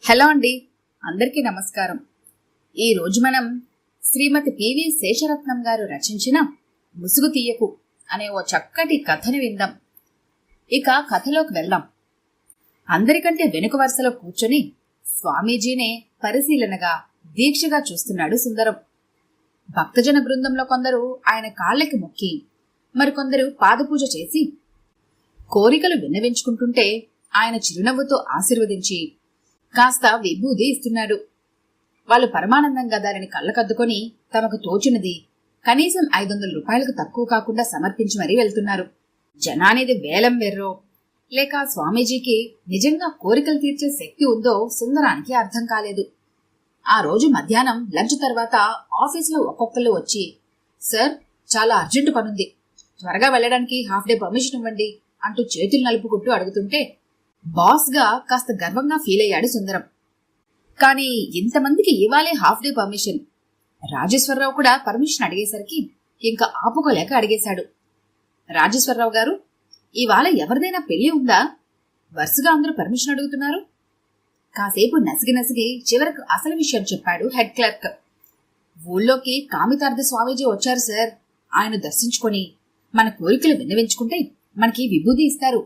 Hello అండి, అందరికీ నమస్కారం. ఈరోజు మనం శ్రీమతి పివి శేషరత్నం గారు రచించిన ముసుగు తీయకు అనే ఓ చక్కటి కథని విందాం. ఇక కథలోకి వెళ్దాం. అందరికంటే వెనుక వరుసలో కూర్చొని స్వామీజీనే పరిశీలనగా దీక్షగా చూస్తున్నాడు సుందరం. భక్తజన బృందంలో కొందరు ఆయన కాళ్ళకి మొక్కి, మరికొందరు పాదపూజ చేసి కోరికలు విన్నవించుకుంటుంటే ఆయన చిరునవ్వుతో ఆశీర్వదించి కాస్త విభూది ఇస్తున్నాడు. వాళ్ళు పరమానందంగా దానిని కళ్ళకద్దుకొని తమకు తోచినది కనీసం 500 రూపాయలకు తక్కువ కాకుండా సమర్పించి మరీ వెళ్తున్నారు. జనానిది వేలం వెర్రో లేక స్వామీజీకి నిజంగా కోరికలు తీర్చే శక్తి ఉందో సుందరానికి అర్థం కాలేదు. ఆ రోజు మధ్యాహ్నం లంచ్ తర్వాత ఆఫీసులో ఒక్కొక్కరు వచ్చి, సార్ చాలా అర్జెంటు పనుంది, త్వరగా వెళ్ళడానికి హాఫ్ డే పర్మిషన్ ఇవ్వండి అంటూ చేతులు నలుపుకుంటూ అడుగుతుంటే బాస్ గా కాస్త గర్వంగా ఫీల్ అయ్యాడు సుందరం. కానీ ఇంతమందికి ఇవాళే హాఫ్ డే పర్మిషన్? రాజేశ్వరరావు కూడా పర్మిషన్ అడిగేసరికి ఇంకా ఆపుకోలేక అడిగేశాడు. రాజేశ్వరరావు గారు, ఇవాళ ఎవరిదైనా పెళ్లి ఉందా? వరుసగా అందరూ పర్మిషన్ అడుగుతున్నారు. కాసేపు నసిగి చివరకు అసలు విషయం చెప్పాడు హెడ్ క్లర్క్. ఊళ్ళోకి కామితార్థ స్వామీజీ వచ్చారు సార్. ఆయన దర్శించుకొని మన కోరికలు విన్నవించుకుంటే మనకి విభూది ఇస్తారు.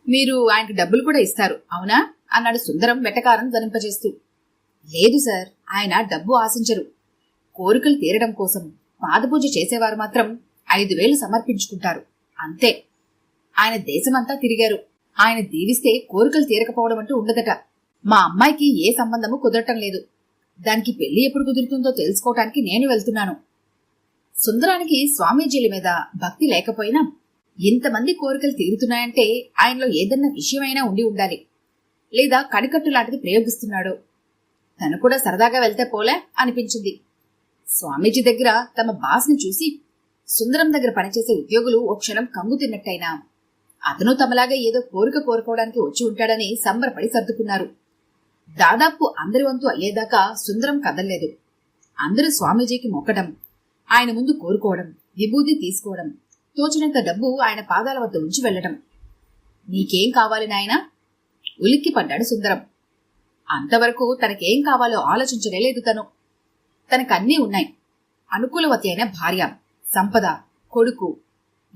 మీరు ఆయనకు డబ్బులు కూడా ఇస్తారు అవునా అన్నాడు సుందరం వెటకారం ధ్వనింపజేస్తూ. లేదు సార్, ఆయన డబ్బు ఆశించరు. కోరికలు తీరడం కోసం పాదపూజ చేసేవారు మాత్రం 5,000 సమర్పించుకుంటారు అంతే. ఆయన దేశమంతా తిరిగారు. ఆయన దీవిస్తే కోరికలు తీరకపోవడం అంటూ ఉండదట. మా అమ్మాయికి ఏ సంబంధము కుదరటం లేదు. దానికి పెళ్లి ఎప్పుడు కుదురుతుందో తెలుసుకోవటానికి నేను వెళ్తున్నాను. సుందరానికి స్వామీజీల మీద భక్తి లేకపోయినా ఇంతమంది కోరికలు తీరుతున్నాయంటే ఆయనలో ఏదన్నా విషయమైనా ఉండి ఉండాలి. లేదా కనికట్టు లాంటిది ప్రయోగిస్తున్నాడు. తను కూడా సరదాగా వెళ్తే పోలే అనిపించింది. స్వామీజీ దగ్గర తమ బాస్ని చూసి సుందరం దగ్గర పనిచేసే ఉద్యోగులు ఓ క్షణం కంగు తిన్నట్టయినా అతను తమలాగా ఏదో కోరిక కోరుకోవడానికి వచ్చి ఉంటాడని సంబరపడి సర్దుకున్నారు. దాదాపు అందరి వంతు అయ్యేదాకా సుందరం కదల్లేదు. అందరూ స్వామీజీకి మొక్కడం, ఆయన ముందు కోరుకోవడం, విభూది తీసుకోవడం, తోచినంత డబ్బు ఆయన పాదాల వద్ద ఉంచి వెళ్లటం. నీకేం కావాలి నాయనా? ఉలిక్కి పడ్డాడు సుందరం. అంతవరకు తనకేం కావాలో ఆలోచించలేదు తను. తనకన్నీ ఉన్నాయి. అనుకూలవతి అయిన భార్య, సంపద, కొడుకు.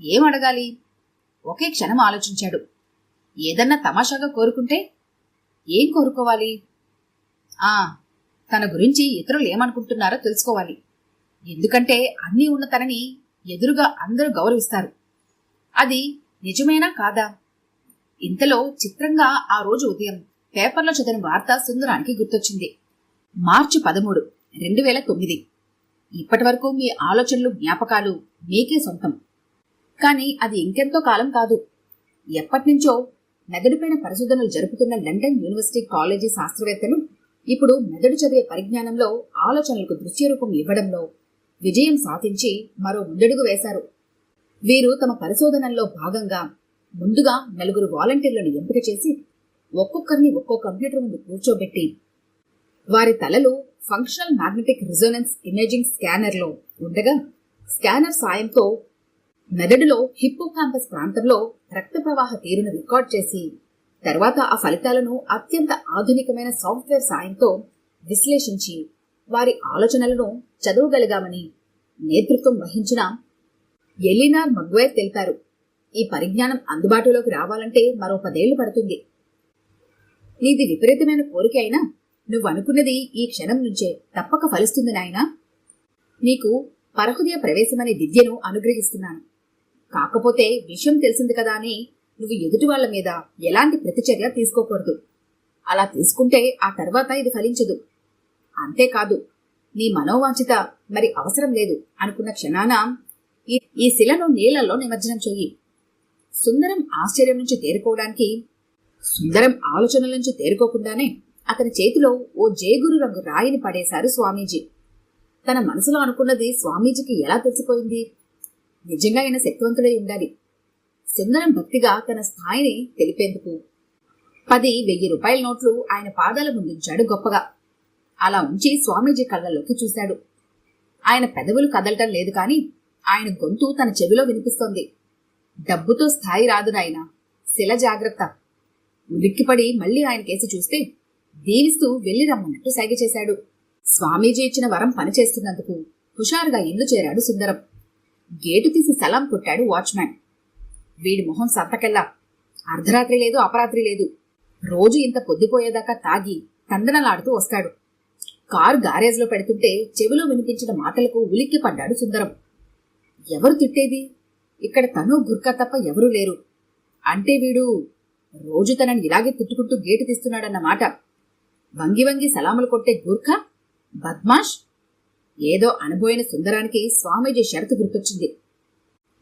ఏం అడగాలి? ఒకే క్షణం ఆలోచించాడు. ఏదన్నా తమాషాగా కోరుకుంటే ఏం కోరుకోవాలి? తన గురించి ఇతరులు ఏమనుకుంటున్నారో తెలుసుకోవాలి. ఎందుకంటే అన్నీ ఉన్న తనని ఎదురుగా అందరూ గౌరవిస్తారు. అది నిజమేనా కాదా? ఇంతలో చిత్రంగా ఆ రోజు ఉదయం పేపర్లో చదివిన వార్త సుందరానికి గుర్తొచ్చింది. మార్చి 13, 2009. ఇప్పటి వరకు మీ ఆలోచనలు, జ్ఞాపకాలు మీకే సొంతం. కానీ అది ఇంకెంతో కాలం కాదు. ఎప్పటినుంచో మెదడుపైన పరిశోధనలు జరుపుతున్న లండన్ యూనివర్సిటీ కాలేజీ శాస్త్రవేత్తలు ఇప్పుడు మెదడు చదివే పరిజ్ఞానంలో ఆలోచనలకు దృశ్యరూపం ఇవ్వడంలో విజయం సాధించి మరో ముందడుగు వేశారు. వీరు తమ పరిశోధనల్లో భాగంగా ముందుగా 4 వాలంటీర్లను ఎంపిక చేసి ఒక్కొక్కరిని ఒక్కో కంప్యూటర్ ముందు కూర్చోబెట్టి వారి తలలు ఫంక్షనల్ మ్యాగ్నెటిక్ రిజోనెన్స్ ఇమేజింగ్ స్కానర్లో ఉండగా స్కానర్ సాయంతో మెదడులో హిప్పోకాంపస్ ప్రాంతంలో రక్త ప్రవాహ తీరును రికార్డ్ చేసి తర్వాత ఆ ఫలితాలను అత్యంత ఆధునికమైన సాఫ్ట్వేర్ సాయంతో విశ్లేషించి వారి ఆలోచనలను చదవగలిగామని నేతృత్వం వహించిన ఎలినార్ మగ్వైర్ తెలిపారు. ఈ పరిజ్ఞానం అందుబాటులోకి రావాలంటే మరో 10 ఏళ్లు పడుతుంది. నీది విపరీతమైన కోరిక అయినా నువ్వు అనుకున్నది ఈ క్షణం నుంచే తప్పక ఫలిస్తుంది నాయనా. నీకు పరహృదయ ప్రవేశమనే విద్యను అనుగ్రహిస్తున్నాను. కాకపోతే విషయం తెలిసింది కదా అని నువ్వు ఎదుటి వాళ్ల మీద ఎలాంటి ప్రతిచర్య తీసుకోకూడదు. అలా తీసుకుంటే ఆ తర్వాత ఇది ఫలించదు. అంతేకాదు, నీ మనోవాంఛిత మరి అవసరం లేదు అనుకున్న క్షణాన ఈ శిలను నీళ్లలో నిమజ్జనం చెయ్యి. సుందరం ఆశ్చర్యం నుంచి తేరుకోవడానికి, సుందరం ఆలోచనల నుంచి తేరుకోకుండానే అతని చేతిలో ఓ జేగురు రంగు రాయిని పడేశారు స్వామీజీ. తన మనసులో అనుకున్నది స్వామీజీకి ఎలా తెలిసిపోయింది? నిజంగా ఆయన శక్తివంతుడై ఉండాలి. సుందరం భక్తిగా తన స్థాయిని తెలిపేందుకు 10,000 రూపాయల నోట్లు ఆయన పాదాల ముందుంచాడు గొప్పగా. అలా ఉంచి స్వామీజీ కళ్ళల్లోకి చూశాడు. ఆయన పెదవులు కదలటం లేదు కాని ఆయన గొంతు తన చెవిలో వినిపిస్తోంది. డబ్బుతో స్థాయి రాదు నాయనా, శిల జాగ్రత్త. ఉలిక్కిపడి మళ్లీ ఆయన కేసి చూస్తే దీవిస్తూ వెళ్లి రమ్మన్నట్టు సైగ చేశాడు. స్వామీజీ ఇచ్చిన వరం పనిచేస్తున్నందుకు హుషారుగా ఇల్లు చేరాడు సుందరం. గేటు తీసి సలాం కొట్టాడు వాచ్మ్యాన్. వీడి మొహం సంతకెల్లా. అర్ధరాత్రి లేదు, అపరాత్రి లేదు. రోజు ఇంత పొద్దుపోయేదాకా తాగి తందనలాడుతూ వస్తాడు. కారు గారేజ్లో పెడుతుంటే చెవిలో వినిపించిన మాటలకు ఉలిక్కి పడ్డాడు సుందరం. ఎవరు తిట్టేది? ఇక్కడ తను గుర్కా తప్ప ఎవరూ లేరు. అంటే వీడు రోజు తనని ఇలాగే తిట్టుకుంటూ గేటు తీస్తున్నాడన్నమాట. వంగి వంగి సలాములు కొట్టే గూర్ఖా, బద్మాష్. ఏదో అనుభోయిన సుందరానికి స్వామీజీ షరతు గుర్తొచ్చింది.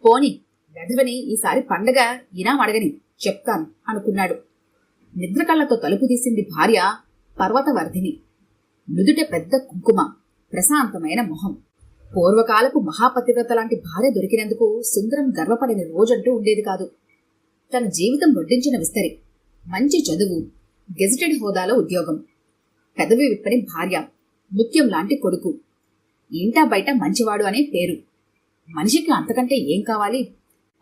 పోని వెధవని ఈసారి పండగ ఇనాం అడగని చెప్తాను అనుకున్నాడు. నిద్రకళ్లతో తలుపు తీసింది భార్య పర్వతవర్ధిని. నుదుట పెద్ద కుంకుమ, ప్రశాంతమైన మొహం. పూర్వకాలపు మహాపతివ్రత లాంటి భార్య దొరికినందుకు సుందరం గర్వపడిన రోజంటూ ఉండేది కాదు. తన జీవితం వడ్డించిన విస్తరి. మంచి చదువు, గెజిటెడ్ హోదాలో ఉద్యోగం, పెదవి విప్పని భార్య, ముత్యం లాంటి కొడుకు, ఇంటా బయట మంచివాడు అనే పేరు. మనిషికి అంతకంటే ఏం కావాలి?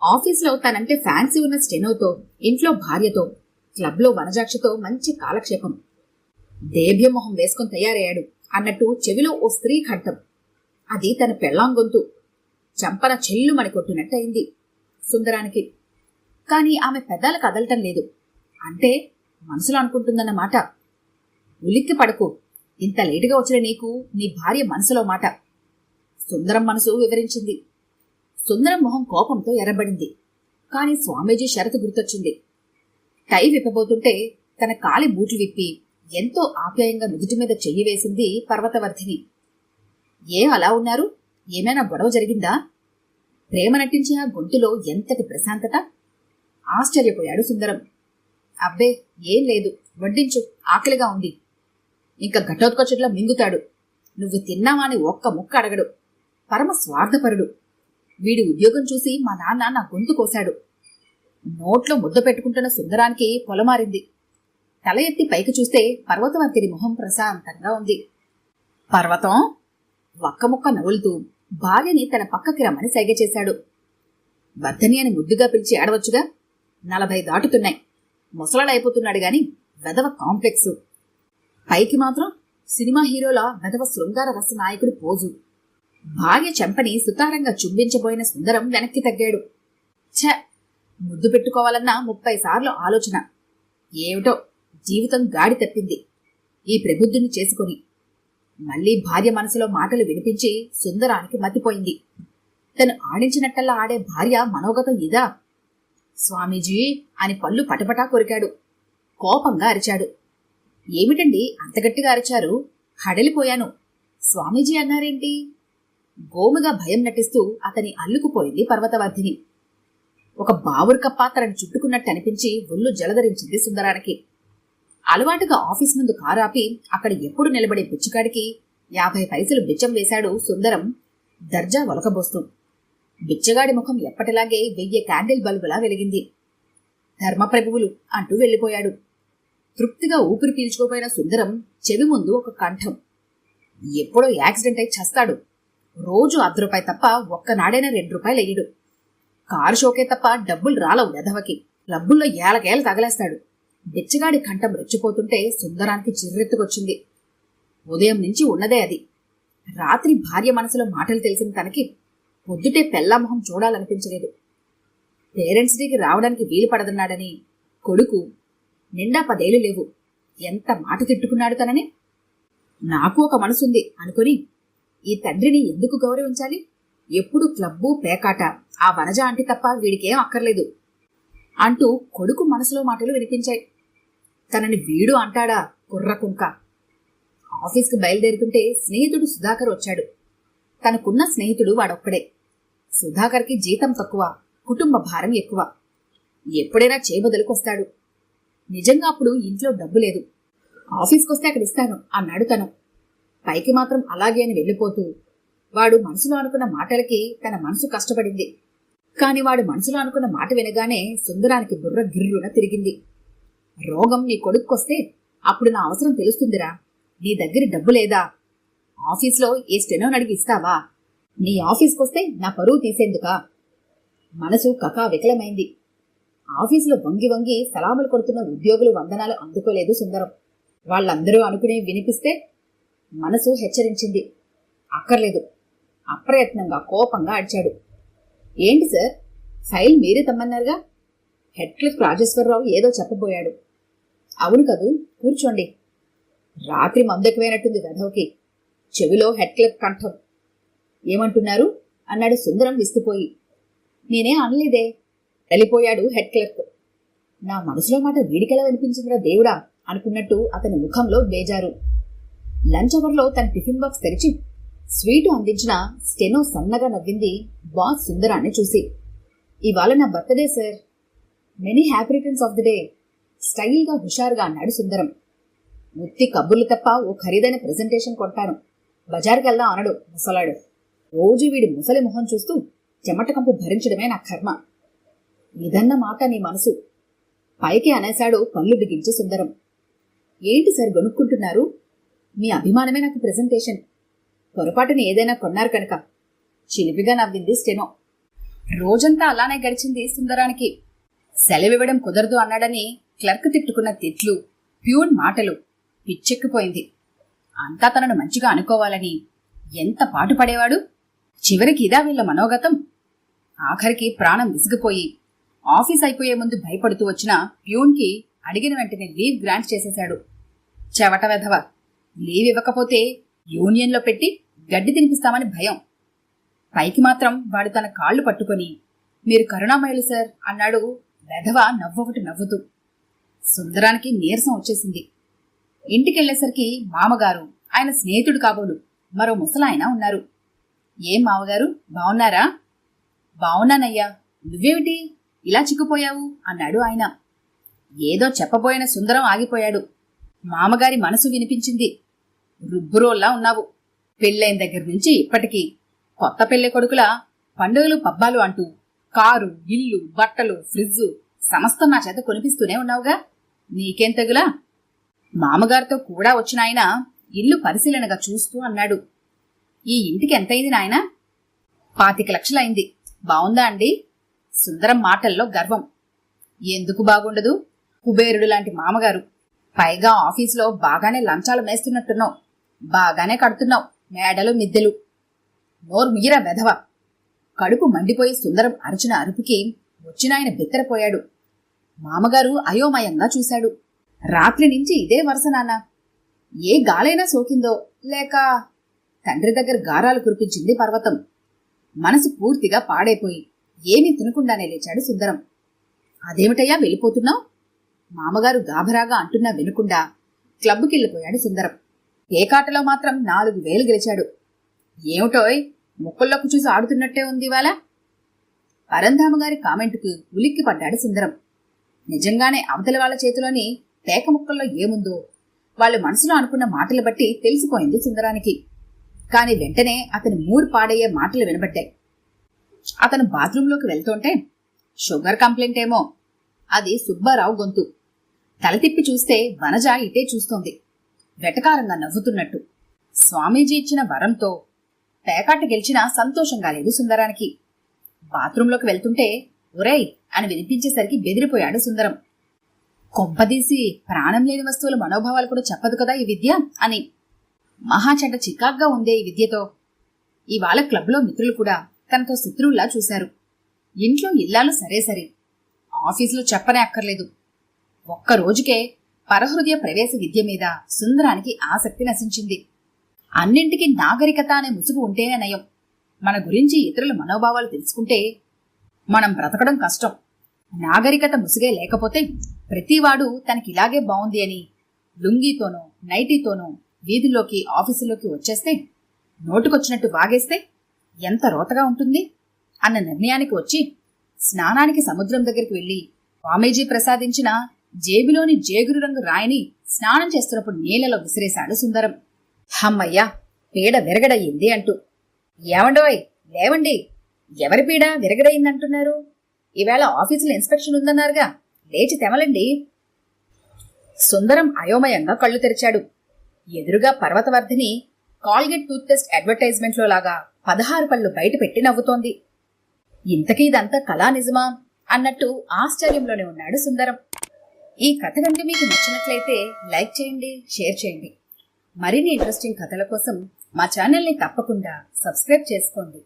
ఆఫీస్లో తనంటే ఫ్యాన్సీ ఉన్న స్టెనోతో, ఇంట్లో భార్యతో, క్లబ్లో వనజాక్షతో మంచి కాలక్షేపం. దేభ్యమొహం వేసుకొని తయారయ్యాడు అన్నట్టు చెవిలో ఓ స్త్రీ కంఠం. అది తన పెళ్ళాం గొంతు. చంపన చెల్లుమని కొట్టినట్టయింది సుందరానికి. కాని ఆమె పెదాలు కదలటం లేదు. అంటే మనసులో అనుకుంటుందన్నమాట. ఉలిక్కి పడకు, ఇంత లేటుగా వచ్చిన నీకు నీ భార్య మనసులో మాట. సుందరం మనసు వివరించింది. సుందరం మొహం కోపంతో ఎర్రబడింది. కాని స్వామీజీ షరతు గుర్తొచ్చింది. టై విప్పబోతుంటే తన కాలి బూట్లు విప్పి ఎంతో ఆప్యాయంగా నుదుటి మీద చెయ్యి వేసింది పర్వతవర్ధిని. ఏం అలా ఉన్నారు? ఏమైనా గొడవ జరిగిందా? ప్రేమ నటించే ఆ గొంతులో ఎంతటి ప్రశాంతత! ఆశ్చర్యపోయాడు సుందరం. అబ్బే ఏం లేదు, వడ్డించు, ఆకలిగా ఉంది. ఇంకా ఘటోత్కచుట్లా మింగుతాడు. నువ్వు తిన్నావా అని ఒక్క ముక్క అడగడు. పరమ స్వార్థపరుడు. వీడి ఉద్యోగం చూసి మా నాన్న నా గొంతు కోశాడు. నోట్లో ముద్ద పెట్టుకుంటున్న సుందరానికి పొలమారింది. తల ఎత్తి పైకి చూస్తే పర్వతవర్తిని మొహం ప్రశాంతంగా ఉంది. పర్వతం ఒక్క ముక్క నవ్వులుతూ భార్యని తన పక్కకి రమ్మని సైగ చేశాడు. వర్ధని అని ముద్దుగా పిలిచి ఆడవచ్చుగా. 40 దాటుతున్నాయి. ముసలాడైపోతున్నాడు గాని వెధవ కాంప్లెక్స్. పైకి మాత్రం సినిమా హీరోల వెధవ శృంగార రస నాయకుడు పోజు. భార్య చెంపని సుతారంగా చుంబించబోయిన సుందరం వెనక్కి తగ్గాడు. ఛ, ముద్దు పెట్టుకోవాలన్నా 30 సార్లు ఆలోచన. ఏమిటో జీవితం గాడి తప్పింది ఈ ప్రబుద్ధుని చేసుకుని. మళ్లీ భార్య మనసులో మాటలు వినిపించి సుందరానికి మతిపోయింది. తను ఆడించినట్టల్లా ఆడే భార్య మనోగతం ఇదా? స్వామీజీ అని పళ్ళు పటపటా కొరికాడు. కోపంగా అరిచాడు. ఏమిటండి అంత గట్టిగా అరిచారు? హడలిపోయాను. స్వామీజీ అన్నారేంటి? గోముగా భయం నటిస్తూ అతని అల్లుకుపోయింది పర్వతవర్ధిని. ఒక బావురు కప్ప తనని చుట్టుకున్నట్టు అనిపించి ఒళ్ళు జలధరించింది సుందరానికి. అలవాటుగా ఆఫీస్ ముందు కారాపి అక్కడ ఎప్పుడు నిలబడే బిచ్చగాడికి 50 పైసలు బిచ్చం వేశాడు సుందరం దర్జా ఒలకబోస్తూ. బిచ్చగాడి ముఖం ఎప్పటిలాగే 1000 క్యాండిల్ బల్బులా వెలిగింది. ధర్మప్రభువులు అంటూ వెళ్లిపోయాడు. తృప్తిగా ఊపిరి పీల్చుకోపోయిన సుందరం చెవి ముందు ఒక కంఠం. ఎప్పుడో యాక్సిడెంట్ అయి చస్తాడు. రోజు ₹10 తప్ప ఒక్కనాడైనా ₹2 ఎయ్యడు. కారు షోకే తప్ప డబ్బులు రాలవు వెధవకి. క్లబ్బుల్లో ఏలకేల తగలేస్తాడు. బిచ్చగాడి కంఠం రెచ్చిపోతుంటే సుందరానికి చిర్రెత్తుకొచ్చింది. ఉదయం నుంచి ఉన్నదే అది. రాత్రి భార్య మనసులో మాటలు తెలిసిన తనకి పొద్దుటే పెళ్లామొహం చూడాలనిపించలేదు. పేరెంట్స్ డేకి రావడానికి వీలు పడదన్నాడని కొడుకు. నిండా 10 ఏళ్లు లేవు. ఎంత మాట తిట్టుకున్నాడు తనని. నాకు ఒక మనసుంది అనుకుని ఈ తండ్రిని ఎందుకు గౌరవించాలి? ఎప్పుడు క్లబ్బు పేకాట, ఆ వనజ ఆంటీ తప్ప వీడికేం అక్కర్లేదు అంటూ కొడుకు మనసులో మాటలు వినిపించాయి. తనని వీడు అంటాడా కుర్రకుంక. ఆఫీస్కి బయలుదేరుతుంటే స్నేహితుడు సుధాకర్ వచ్చాడు. తనకున్న స్నేహితుడు వాడొక్కడే. సుధాకర్కి జీతం తక్కువ, కుటుంబ భారం ఎక్కువ. ఎప్పుడైనా చేబదులుకొస్తాడు. నిజంగా అప్పుడు ఇంట్లో డబ్బు లేదు. ఆఫీస్కొస్తే అక్కడ ఇస్తాను అన్నాడు తను. పైకి మాత్రం అలాగే అని వెళ్ళిపోతూ వాడు మనసులో అనుకున్న మాటలకి తన మనసు కష్టపడింది. కాని వాడు మనసులో అనుకున్న మాట వినగానే సుందరానికి బుర్ర గిర్రున తిరిగింది. రోగం నీ కొడుక్కొస్తే అప్పుడు నా అవసరం తెలుస్తుందిరా. నీ దగ్గర డబ్బు లేదా? ఆఫీస్లో ఏ స్టెనోని అడిగి ఇస్తావా? నీ ఆఫీస్కొస్తే నా పరువు తీసేందుకా? మనసు కకా వికలమైంది. ఆఫీసులో వంగి వంగి సలాములు కొడుతున్న ఉద్యోగులు వందనాలు అందుకోలేదు సుందరం. వాళ్ళందరూ అనుకునే వినిపిస్తే మనసు హెచ్చరించింది. అక్కర్లేదు. అప్రయత్నంగా కోపంగా అడిచాడు. ఏంటి సార్, ఫైల్ మీరే తమ్మన్నారుగా? హెడ్ క్లర్క్ రాజేశ్వరరావు ఏదో చెప్పబోయాడు. అవును కదూ, కూర్చోండి. రాత్రి మందెక్కువైనట్టుంది వెధవకి. చెవిలో హెడ్ క్లర్క్ కంఠం. ఏమంటున్నారు అన్నాడు సుందరం విస్తుపోయి. నేనే అనలేదే, వెళ్ళిపోయాడు హెడ్ క్లర్క్. నా మనసులో మాట వీడికెలా వినిపించిందిరా దేవుడా అనుకున్నట్టు అతని ముఖంలో బేజారు. లంచ్ అవర్లో తన టిఫిన్ బాక్స్ తెరిచి స్వీటు అందించిన స్టెనో సన్నగా నవ్వింది బాస్ సుందరాన్ని చూసి. ఇవాళ నా birthday sir, many happy returns of the day స్టైల్గా హుషారుగా అన్నాడు సుందరం. ముత్తి కబుర్లు తప్ప ఓ ఖరీదైన ప్రెజెంటేషన్ కొంటాను, బజార్కెళ్దాం అనడు ముసలాడు. రోజు వీడి ముసలి మొహం చూస్తూ చెమట కంపు భరించడమే నా కర్మ. ఇదన్న మాట నీ మనసు, పైకి అనేశాడు పళ్ళు బిగించి సుందరం. ఏంటి సార్ గొనుక్కుంటున్నారు? మీ అభిమానమే నాకు ప్రెజెంటేషన్. పొరపాటుని ఏదైనా కొన్నారు కనుక చిలిపిగా నవ్వింది స్టెనో. రోజంతా అలానే గడిచింది సుందరానికి. సెలవివ్వడం కుదరదు అన్నాడని క్లర్క్ తిట్టుకున్న తిట్లు, ప్యూన్ మాటలు పిచ్చెక్కిపోయింది. అంతా తనను మంచిగా అనుకోవాలని ఎంత పాటు పడేవాడు. చివరికి ఇదా వీళ్ళ మనోగతం. ఆఖరికి ప్రాణం విసిగిపోయి ఆఫీస్ అయిపోయే ముందు భయపడుతూ వచ్చిన ప్యూన్కి అడిగిన వెంటనే లీవ్ గ్రాంట్ చేసేశాడు. చెవట వెధవ, లీవ్ ఇవ్వకపోతే యూనియన్లో పెట్టి గడ్డి తినిపిస్తామని భయం. పైకి మాత్రం వాడు తన కాళ్లు పట్టుకొని మీరు కరుణామయులు సార్ అన్నాడు వెధవ నవ్వొకటి నవ్వుతూ. సుందరానికి నీరసం వచ్చేసింది. ఇంటికెళ్లేసరికి మామగారు, ఆయన స్నేహితుడు కాబోలు మరో ముసలాయన ఉన్నారు. ఏం మామగారు, బావున్నారా? బావున్నానయ్యా, నువ్వేమిటి ఇలా చిక్కుపోయావు అన్నాడు ఆయన. ఏదో చెప్పబోయిన సుందరం ఆగిపోయాడు. మామగారి మనసు వినిపించింది. రుబ్బురోల్లా ఉన్నావు. పెళ్ళైన దగ్గర నుంచి ఇప్పటికీ కొత్త పెళ్లి కొడుకుల పండుగలు పబ్బాలు అంటూ కారు, ఇల్లు, బట్టలు, ఫ్రిడ్జు సమస్తం నా చేత కొనిపిస్తూనే ఉన్నావుగా. నీకేం తెగులా? మామగారితో కూడా వచ్చిన ఆయన ఇల్లు పరిశీలనగా చూస్తూ అన్నాడు. ఈ ఇంటికి ఎంతైంది నాయనా? 25 లక్షలైంది. బావుందా అండి? సుందరం మాటల్లో గర్వం. ఎందుకు బాగుండదు? కుబేరుడు లాంటి మామగారు. పైగా ఆఫీసులో బాగానే లంచాలు మేస్తున్నట్టున్నావు. బాగానే కడుతున్నావు మేడలు మిద్దెలు. నోరు మీరా వెధవ. కడుపు మండిపోయి సుందరం అరిచిన అరుపుకి వచ్చినాయన బిత్తరపోయాడు. మామగారు అయోమయంగా చూశాడు. రాత్రి నుంచి ఇదే వరుస నాన్న. ఏ గాలైనా సోకిందో లేక తండ్రి దగ్గర గారాలు కురిపించింది పర్వతం. మనసు పూర్తిగా పాడైపోయి ఏమీ తినకుండానే లేచాడు సుందరం. అదేమిటయ్యా వెళ్ళిపోతున్నావు? మామగారు గాభరాగా అంటున్నా వినకుండా క్లబ్కి సుందరం. ఏకాటలో మాత్రం 4,000 గెలిచాడు. ఏమిటోయ్, ముక్కుల్లోకి చూసి ఆడుతున్నట్టే ఉంది ఇవాళ. పరంధామగారి కామెంటుకు ఉలిక్కి పడ్డాడు సుందరం. నిజంగానే అవతలి వాళ్ల చేతిలోని పేక ముక్కల్లో ఏముందో వాళ్ళు మనసులో అనుకున్న మాటలు బట్టి తెలిసిపోయింది సుందరానికి. కాని వెంటనే అతని మూడ్ పాడయ్యే మాటలు వినబడ్డాయి. అతను బాత్రూంలోకి వెళ్తుంటే షుగర్ కంప్లైంట్ ఏమో. అది సుబ్బారావు గొంతు. తల తిప్పి చూస్తే వనజ ఇటే చూస్తోంది, వెటకారంగా నవ్వుతున్నట్టు. స్వామీజీ ఇచ్చిన వరంతో పేకాట గెలిచినా సంతోషంగా లేదు సుందరానికి. బాత్రూంలోకి వెళ్తుంటే ఒరేయ్ అని వినిపించేసరికి బెదిరిపోయాడు సుందరం. కొంపదీసి ప్రాణం లేని వస్తువుల మనోభావాలు కూడా చెప్పదు కదా ఈ విద్య అని. మహాచెడ్డ చికాగ్గా ఉందే ఈ విద్యతో. ఇవాళ క్లబ్లో మిత్రులు కూడా తనతో శత్రువుల్లా చూశారు. ఇంట్లో ఇల్లాలు సరే సరే, ఆఫీసులో చెప్పనే అక్కర్లేదు. ఒక్క రోజుకే పరహృదయ ప్రవేశ విద్య మీద సుందరానికి ఆసక్తి నశించింది. అన్నింటికీ నాగరికత అనే ముసుగు ఉంటేనే నయం. మన గురించి ఇతరుల మనోభావాలు తెలుసుకుంటే మనం బ్రతకడం కష్టం. నాగరికత ముసుగే లేకపోతే ప్రతివాడు తనకిలాగే బావుంది అని లుంగీతోనో నైటీతోనో వీధుల్లోకి ఆఫీసులోకి వచ్చేస్తే, నోటుకొచ్చినట్టు వాగేస్తే ఎంత రోతగా ఉంటుంది అన్న నిర్ణయానికి వచ్చి స్నానానికి సముద్రం దగ్గరికి వెళ్లి స్వామీజీ ప్రసాదించిన జేబులోని జేగురు రంగు రాయిని స్నానం చేస్తున్నప్పుడు నీళ్లలో విసిరేశాడు సుందరం. హమ్మయ్యా, పీడ విరగడయ్యింది అంటూ. ఏమండోయ్ లేవండి, ఎవరి పీడ విరగడయిందంటున్నారు? ఈవేళ ఆఫీసులో ఇన్స్పెక్షన్ ఉందన్నారుగా, లేచి తెమలండి. సుందరం అయోమయంగా కళ్ళు తెరిచాడు. ఎదురుగా పర్వతవర్ధిని కాల్గేట్ టూత్పేస్ట్ అడ్వర్టైజ్మెంట్లో లాగా 16 పళ్ళు బయట పెట్టి నవ్వుతోంది. ఇంతకీ ఇదంతా కళా నిజమా అన్నట్టు ఆశ్చర్యంలోనే ఉన్నాడు సుందరం. ఈ కథ కనుక మీకు నచ్చినట్లయితే లైక్ చేయండి, షేర్ చేయండి. మరిన్ని ఇంట్రెస్టింగ్ కథల కోసం మా ఛానల్ని తప్పకుండా సబ్స్క్రైబ్ చేసుకోండి.